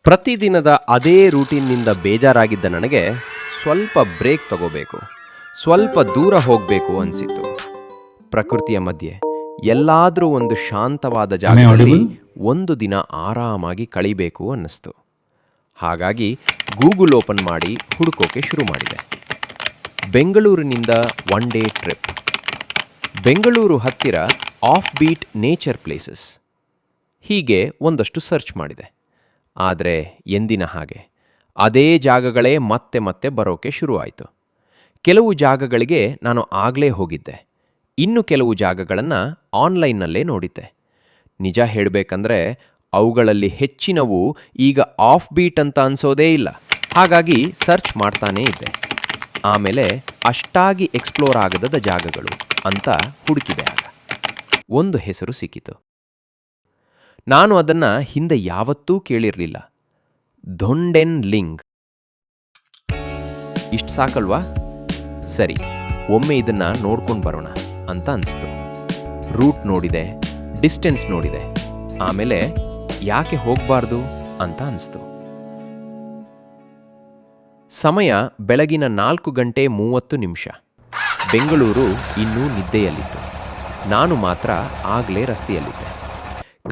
ಪ್ರತಿದಿನದ ಅದೇ ರೂಟೀನ್ನಿಂದ ಬೇಜಾರಾಗಿದ್ದ ನನಗೆ ಸ್ವಲ್ಪ ಬ್ರೇಕ್ ತಗೋಬೇಕು, ಸ್ವಲ್ಪ ದೂರ ಹೋಗಬೇಕು ಅನಿಸಿತ್ತು. ಪ್ರಕೃತಿಯ ಮಧ್ಯೆ ಎಲ್ಲಾದರೂ ಒಂದು ಶಾಂತವಾದ ಜಾಗದಲ್ಲಿ ಒಂದು ದಿನ ಆರಾಮಾಗಿ ಕಳಿಬೇಕು ಅನ್ನಿಸ್ತು. ಹಾಗಾಗಿ ಗೂಗಲ್ ಓಪನ್ ಮಾಡಿ ಹುಡುಕೋಕೆ ಶುರು ಮಾಡಿದೆ. ಬೆಂಗಳೂರಿನಿಂದ ಒನ್ ಡೇ ಟ್ರಿಪ್, ಬೆಂಗಳೂರು ಹತ್ತಿರ ಆಫ್ ಬೀಟ್ ನೇಚರ್ ಪ್ಲೇಸಸ್, ಹೀಗೆ ಒಂದಷ್ಟು ಸರ್ಚ್ ಮಾಡಿದೆ. ಆದರೆ ಎಂದಿನ ಹಾಗೆ ಅದೇ ಜಾಗಗಳೇ ಮತ್ತೆ ಮತ್ತೆ ಬರೋಕೆ ಶುರುವಾಯಿತು. ಕೆಲವು ಜಾಗಗಳಿಗೆ ನಾನು ಆಗಲೇ ಹೋಗಿದ್ದೆ, ಇನ್ನು ಕೆಲವು ಜಾಗಗಳನ್ನು ಆನ್ಲೈನ್ನಲ್ಲೇ ನೋಡಿದ್ದೆ. ನಿಜ ಹೇಳಬೇಕಂದ್ರೆ ಅವುಗಳಲ್ಲಿ ಹೆಚ್ಚಿನವು ಈಗ ಆಫ್ ಬೀಟ್ ಅಂತ ಅನಿಸೋದೇ ಇಲ್ಲ. ಹಾಗಾಗಿ ಸರ್ಚ್ ಮಾಡ್ತಾನೇ ಇದ್ದೆ. ಆಮೇಲೆ ಅಷ್ಟಾಗಿ ಎಕ್ಸ್ಪ್ಲೋರ್ ಆಗದ ಜಾಗಗಳು ಅಂತ ಹುಡುಕಿದೆ. ಆಗ ಒಂದು ಹೆಸರು ಸಿಕ್ಕಿತು. ನಾನು ಅದನ್ನು ಹಿಂದೆ ಯಾವತ್ತೂ ಕೇಳಿರಲಿಲ್ಲ. ಧೊಂಡೆನ್ ಲಿಂಗ್. ಇಷ್ಟು ಸಾಕಲ್ವಾ? ಸರಿ, ಒಮ್ಮೆ ಇದನ್ನು ನೋಡ್ಕೊಂಡು ಬರೋಣ ಅಂತ ಅನಿಸ್ತು. ರೂಟ್ ನೋಡಿದೆ, ಡಿಸ್ಟೆನ್ಸ್ ನೋಡಿದೆ, ಆಮೇಲೆ ಯಾಕೆ ಹೋಗಬಾರ್ದು ಅಂತ ಅನಿಸ್ತು. ಸಮಯ ಬೆಳಗಿನ 4:30. ಬೆಂಗಳೂರು ಇನ್ನೂ ನಿದ್ದೆಯಲ್ಲಿತ್ತು. ನಾನು ಮಾತ್ರ ಆಗಲೇ ರಸ್ತೆಯಲ್ಲಿದ್ದೆ.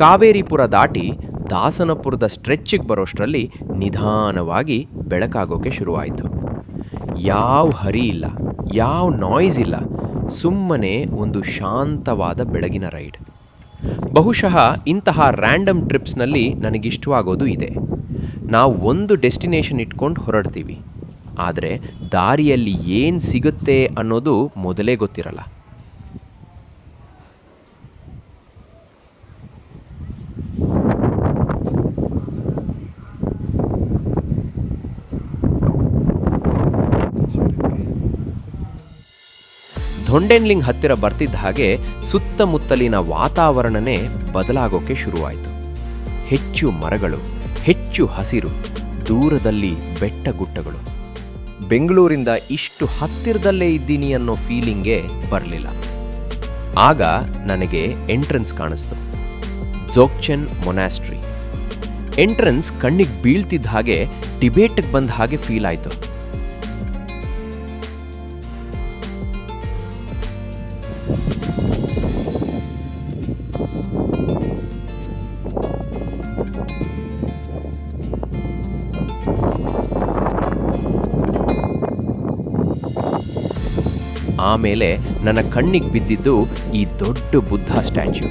ಕಾವೇರಿಪುರ ದಾಟಿ ದಾಸನಪುರದ ಸ್ಟ್ರೆಚ್ಚಿಗೆ ಬರೋಷ್ಟರಲ್ಲಿ ನಿಧಾನವಾಗಿ ಬೆಳಕಾಗೋಕೆ ಶುರುವಾಯಿತು. ಯಾವ ಹರಿ ಇಲ್ಲ, ಯಾವ ನಾಯ್ಸ್ ಇಲ್ಲ, ಸುಮ್ಮನೆ ಒಂದು ಶಾಂತವಾದ ಬೆಳಗಿನ ರೈಡ್. ಬಹುಶಃ ಇಂತಹ ರ್ಯಾಂಡಮ್ ಟ್ರಿಪ್ಸ್ನಲ್ಲಿ ನನಗಿಷ್ಟವಾಗೋದು ಇದೆ. ನಾವು ಒಂದು ಡೆಸ್ಟಿನೇಷನ್ ಇಟ್ಕೊಂಡು ಹೊರಡ್ತೀವಿ, ಆದರೆ ದಾರಿಯಲ್ಲಿ ಏನು ಸಿಗುತ್ತೆ ಅನ್ನೋದು ಮೊದಲೇ ಗೊತ್ತಿರಲ್ಲ. ಧೊಂಡೆನ್ಲಿಂಗ್ ಹತ್ತಿರ ಬರ್ತಿದ್ದ ಹಾಗೆ ಸುತ್ತಮುತ್ತಲಿನ ವಾತಾವರಣನೇ ಬದಲಾಗೋಕೆ ಶುರುವಾಯಿತು. ಹೆಚ್ಚು ಮರಗಳು, ಹೆಚ್ಚು ಹಸಿರು, ದೂರದಲ್ಲಿ ಬೆಟ್ಟ ಗುಡ್ಡಗಳು. ಬೆಂಗಳೂರಿಂದ ಇಷ್ಟು ಹತ್ತಿರದಲ್ಲೇ ಇದ್ದೀನಿ ಅನ್ನೋ ಫೀಲಿಂಗೇ ಬರಲಿಲ್ಲ. ಆಗ ನನಗೆ ಎಂಟ್ರೆನ್ಸ್ ಕಾಣಿಸ್ತು, ಜೋಗ್ಚನ್ ಮೊನಾಸ್ಟ್ರಿ. ಎಂಟ್ರೆನ್ಸ್ ಕಣ್ಣಿಗೆ ಬೀಳ್ತಿದ್ದ ಹಾಗೆ ಟಿಬೇಟ್ಗೆ ಬಂದ ಹಾಗೆ ಫೀಲ್ ಆಯಿತು. ಆಮೇಲೆ ನನ್ನ ಕಣ್ಣಿಗೆ ಬಿದ್ದಿದ್ದು ಈ ದೊಡ್ಡ ಬುದ್ಧ ಸ್ಟ್ಯಾಚ್ಯೂ.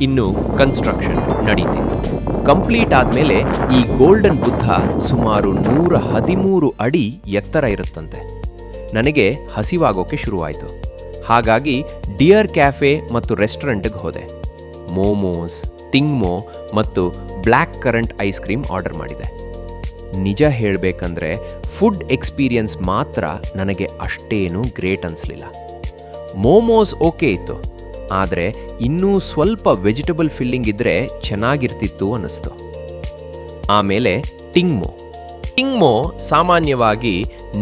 ಇನ್ನು ಕನ್ಸ್ಟ್ರಕ್ಷನ್ ನಡೀತಿತ್ತು. ಕಂಪ್ಲೀಟ್ ಆದಮೇಲೆ ಈ ಗೋಲ್ಡನ್ ಬುದ್ಧ ಸುಮಾರು 113 ಅಡಿ ಎತ್ತರ ಇರುತ್ತಂತೆ. ನನಗೆ ಹಸಿವಾಗೋಕೆ ಶುರುವಾಯಿತು. ಹಾಗಾಗಿ ಡಿಯರ್ ಕ್ಯಾಫೆ ಮತ್ತು ರೆಸ್ಟೋರೆಂಟ್ಗೆ ಹೋದೆ. ಮೋಮೋಸ್, ತಿಂಗ್ಮೋ ಮತ್ತು black current ice cream order ಮಾಡಿದೆ. ನಿಜ ಹೇಳಬೇಕಂದ್ರೆ ಫುಡ್ ಎಕ್ಸ್ಪೀರಿಯನ್ಸ್ ಮಾತ್ರ ನನಗೆ ಅಷ್ಟೇನೂ ಗ್ರೇಟ್ ಅನಿಸ್ಲಿಲ್ಲ. ಮೋಮೋಸ್ ಓಕೆ ಇತ್ತು, ಆದರೆ ಇನ್ನೂ ಸ್ವಲ್ಪ ವೆಜಿಟಬಲ್ ಫಿಲ್ಲಿಂಗ್ ಇದ್ದರೆ ಚೆನ್ನಾಗಿರ್ತಿತ್ತು ಅನ್ನಿಸ್ತು. ಆಮೇಲೆ ಟಿಂಗ್ಮೋ ಸಾಮಾನ್ಯವಾಗಿ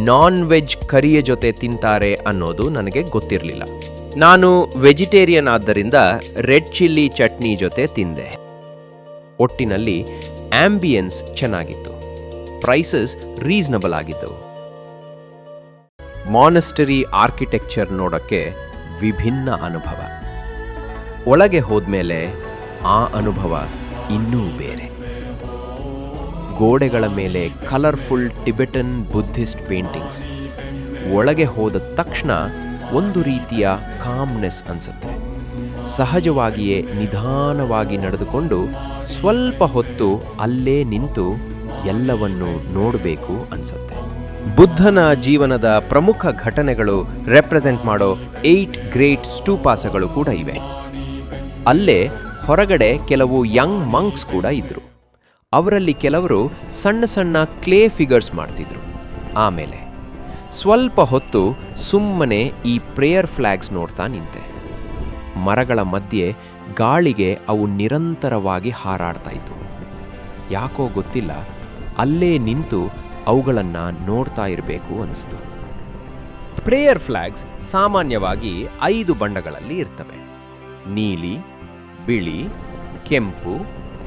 ನಾನ್ ವೆಜ್ ಕರಿಯ ಜೊತೆ ತಿಂತಾರೆ ಅನ್ನೋದು ನನಗೆ ಗೊತ್ತಿರಲಿಲ್ಲ. ನಾನು ವೆಜಿಟೇರಿಯನ್ ಆದ್ದರಿಂದ ರೆಡ್ ಚಿಲ್ಲಿ ಚಟ್ನಿ ಜೊತೆ ತಿಂದೆ. ಒಟ್ಟಿನಲ್ಲಿ ಆಂಬಿಯನ್ಸ್ ಚೆನ್ನಾಗಿತ್ತು, ಪ್ರೈಸಸ್ ರೀಸನಬಲ್ ಆಗಿದ್ದವು. ಮಾನೆಸ್ಟರಿ ಆರ್ಕಿಟೆಕ್ಚರ್ ನೋಡೋಕ್ಕೆ ವಿಭಿನ್ನ ಅನುಭವ. ಒಳಗೆ ಹೋದ್ಮೇಲೆ ಆ ಅನುಭವ ಇನ್ನೂ ಬೇರೆ. ಗೋಡೆಗಳ ಮೇಲೆ ಕಲರ್ಫುಲ್ ಟಿಬೆಟನ್ ಬುದ್ಧಿಸ್ಟ್ ಪೇಂಟಿಂಗ್ಸ್. ಒಳಗೆ ಹೋದ ತಕ್ಷಣ ಒಂದು ರೀತಿಯ ಕಾಮ್ನೆಸ್ ಅನಿಸುತ್ತೆ. ಸಹಜವಾಗಿಯೇ ನಿಧಾನವಾಗಿ ನಡೆದುಕೊಂಡು ಸ್ವಲ್ಪ ಹೊತ್ತು ಅಲ್ಲೇ ನಿಂತು ಎಲ್ಲವನ್ನು ನೋಡಬೇಕು ಅನ್ಸುತ್ತೆ. ಬುದ್ಧನ ಜೀವನದ ಪ್ರಮುಖ ಘಟನೆಗಳು ರೆಪ್ರೆಸೆಂಟ್ ಮಾಡೋ 8 ಗ್ರೇಟ್ ಸ್ಟೂಪಾಸಗಳು ಕೂಡ ಇವೆ. ಅಲ್ಲೇ ಹೊರಗಡೆ ಕೆಲವು ಯಂಗ್ ಮಂಕ್ಸ್ ಕೂಡ ಇದ್ರು. ಅವರಲ್ಲಿ ಕೆಲವರು ಸಣ್ಣ ಸಣ್ಣ ಕ್ಲೇ ಫಿಗರ್ಸ್ ಮಾಡ್ತಿದ್ರು. ಆಮೇಲೆ ಸ್ವಲ್ಪ ಹೊತ್ತು ಸುಮ್ಮನೆ ಈ ಪ್ರೇಯರ್ ಫ್ಲಾಗ್ಸ್ ನೋಡ್ತಾ ನಿಂತೆ. ಮರಗಳ ಮಧ್ಯೆ ಗಾಳಿಗೆ ಅವು ನಿರಂತರವಾಗಿ ಹಾರಾಡ್ತಾ ಇತ್ತು. ಯಾಕೋ ಗೊತ್ತಿಲ್ಲ, ಅಲ್ಲೇ ನಿಂತು ಅವುಗಳನ್ನು ನೋಡ್ತಾ ಇರಬೇಕು ಅನಿಸ್ತು. ಪ್ರೇಯರ್ ಫ್ಲಾಗ್ಸ್ ಸಾಮಾನ್ಯವಾಗಿ 5 ಬಣ್ಣಗಳಲ್ಲಿ ಇರ್ತವೆ: ನೀಲಿ, ಬಿಳಿ, ಕೆಂಪು,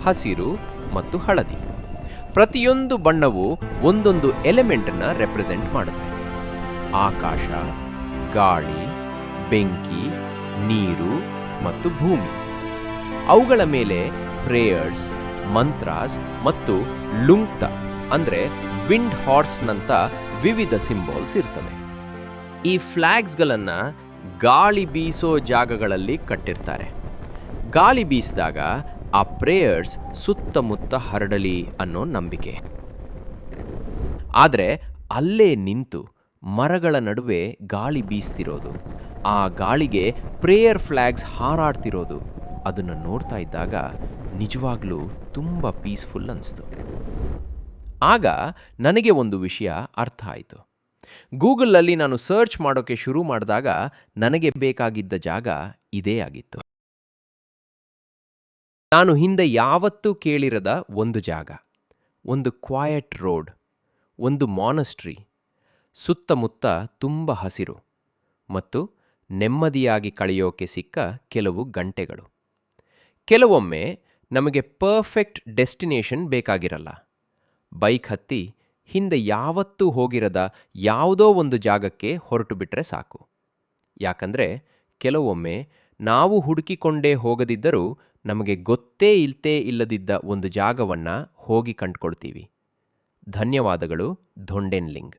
ಹಸಿರು ಮತ್ತು ಹಳದಿ. ಪ್ರತಿಯೊಂದು ಬಣ್ಣವು ಒಂದೊಂದು ಎಲಿಮೆಂಟನ್ನು ರೆಪ್ರೆಸೆಂಟ್ ಮಾಡುತ್ತೆ. ಆಕಾಶ, ಗಾಳಿ, ಬೆಂಕಿ, ನೀರು ಮತ್ತು ಭೂಮಿ. ಅವುಗಳ ಮೇಲೆ ಪ್ರೇಯರ್ಸ್, ಮಂತ್ರಾಸ್ ಮತ್ತು ಲುಂಗ್ತ ಅಂದರೆ ವಿಂಡ್ ಹಾರ್ಸ್ನಂಥ ವಿವಿಧ ಸಿಂಬಾಲ್ಸ್ ಇರ್ತವೆ. ಈ ಫ್ಲ್ಯಾಗ್ಸ್ಗಳನ್ನು ಗಾಳಿ ಬೀಸೋ ಜಾಗಗಳಲ್ಲಿ ಕಟ್ಟಿರ್ತಾರೆ. ಗಾಳಿ ಬೀಸಿದಾಗ ಆ ಪ್ರೇಯರ್ಸ್ ಸುತ್ತಮುತ್ತ ಹರಡಲಿ ಅನ್ನೋ ನಂಬಿಕೆ. ಆದರೆ ಅಲ್ಲೇ ನಿಂತು ಮರಗಳ ನಡುವೆ ಗಾಳಿ ಬೀಸ್ತಿರೋದು, ಆ ಗಾಳಿಗೆ ಪ್ರೇಯರ್ ಫ್ಲ್ಯಾಗ್ಸ್ ಹಾರಾಡ್ತಿರೋದು, ಅದನ್ನು ನೋಡ್ತಾ ಇದ್ದಾಗ ನಿಜವಾಗ್ಲೂ ತುಂಬ ಪೀಸ್ಫುಲ್ ಅನಿಸ್ತು. ಆಗ ನನಗೆ ಒಂದು ವಿಷಯ ಅರ್ಥ ಆಯಿತು. ಗೂಗಲಲ್ಲಿ ನಾನು ಸರ್ಚ್ ಮಾಡೋಕ್ಕೆ ಶುರು ಮಾಡಿದಾಗ ನನಗೆ ಬೇಕಾಗಿದ್ದ ಜಾಗ ಇದೇ ಆಗಿತ್ತು. ನಾನು ಹಿಂದೆ ಯಾವತ್ತೂ ಕೇಳಿರದ ಒಂದು ಜಾಗ, ಒಂದು ಕ್ವಾಯಟ್ ರೋಡ್, ಒಂದು ಮಾನಸ್ಟ್ರಿ, ಸುತ್ತಮುತ್ತ ತುಂಬ ಹಸಿರು ಮತ್ತು ನೆಮ್ಮದಿಯಾಗಿ ಕಳೆಯೋಕೆ ಸಿಕ್ಕ ಕೆಲವು ಗಂಟೆಗಳು. ಕೆಲವೊಮ್ಮೆ ನಮಗೆ ಪರ್ಫೆಕ್ಟ್ ಡೆಸ್ಟಿನೇಷನ್ ಬೇಕಾಗಿರಲ್ಲ. ಬೈಕ್ ಹತ್ತಿ ಹಿಂದೆ ಯಾವತ್ತೂ ಹೋಗಿರದ ಯಾವುದೋ ಒಂದು ಜಾಗಕ್ಕೆ ಹೊರಟು ಬಿಟ್ಟರೆ ಸಾಕು. ಯಾಕಂದರೆ ಕೆಲವೊಮ್ಮೆ ನಾವು ಹುಡುಕಿಕೊಂಡೇ ಹೋಗದಿದ್ದರೂ ನಮಗೆ ಗೊತ್ತೇ ಇಲ್ಲದಿದ್ದ ಒಂದು ಜಾಗವನ್ನು ಹೋಗಿ ಕಂಡುಕೊಳ್ತೀವಿ. ಧನ್ಯವಾದಗಳು, ಧೊಂಡೆನ್ ಲಿಂಗ್.